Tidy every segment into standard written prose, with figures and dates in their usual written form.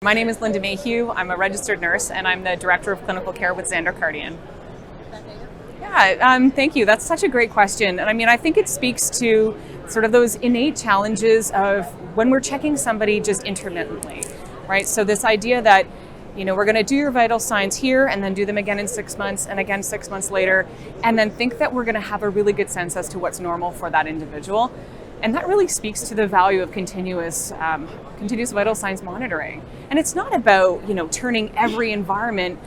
My name is Linda Mayhue. I'm a registered nurse and I'm the Director of Clinical Care with Xandar Kardian. Yeah, thank you. That's such a great question. And I mean, I think it speaks to sort of those innate challenges of when we're checking somebody just intermittently, right? So this idea that, we're going to do your vital signs here and then do them again in 6 months and again 6 months later, and then think that we're going to have a really good sense as to what's normal for that individual. And that really speaks to the value of continuous vital signs monitoring. And it's not about, turning every environment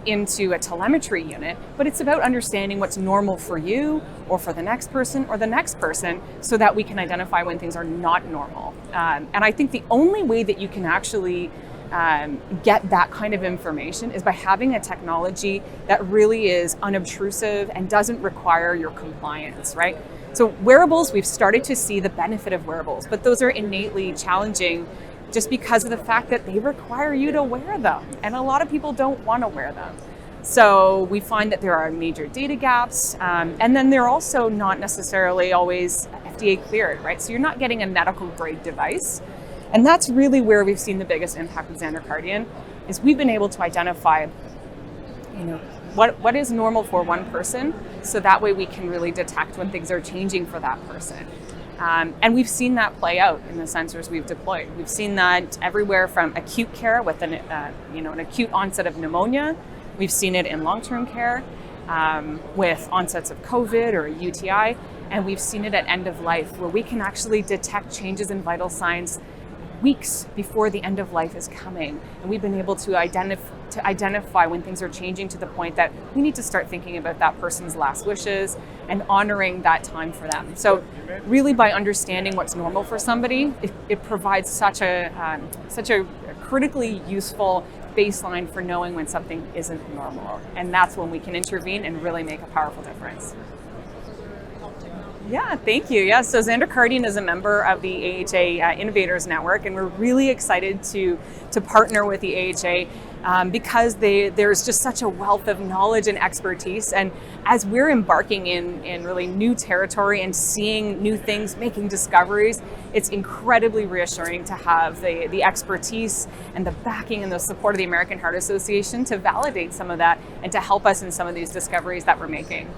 into a telemetry unit, but it's about understanding what's normal for you or for the next person or the next person so that we can identify when things are not normal. And I think the only way that you can actually get that kind of information is by having a technology that really is unobtrusive and doesn't require your compliance, right? So wearables, we've started to see the benefit of wearables, but those are innately challenging just because of the fact that they require you to wear them. And a lot of people don't want to wear them. So we find that there are major data gaps, and then they're also not necessarily always FDA cleared, right? So you're not getting a medical grade device. And that's really where we've seen the biggest impact with Xandar Kardian, is we've been able to identify, what is normal for one person, so that way we can really detect when things are changing for that person. And we've seen that play out in the sensors we've deployed. We've seen that everywhere from acute care with an acute onset of pneumonia. We've seen it in long-term care with onsets of COVID or a UTI, and we've seen it at end of life, where we can actually detect changes in vital signs weeks before the end of life is coming. And we've been able to identify when things are changing to the point that we need to start thinking about that person's last wishes and honoring that time for them. So really, by understanding what's normal for somebody, it provides such a critically useful baseline for knowing when something isn't normal. And that's when we can intervene and really make a powerful difference. Yeah, thank you. Yeah, so Xandar Kardian is a member of the AHA Innovators Network, and we're really excited to partner with the AHA because there's just such a wealth of knowledge and expertise. And as we're embarking in really new territory and seeing new things, making discoveries, it's incredibly reassuring to have the expertise and the backing and the support of the American Heart Association to validate some of that and to help us in some of these discoveries that we're making.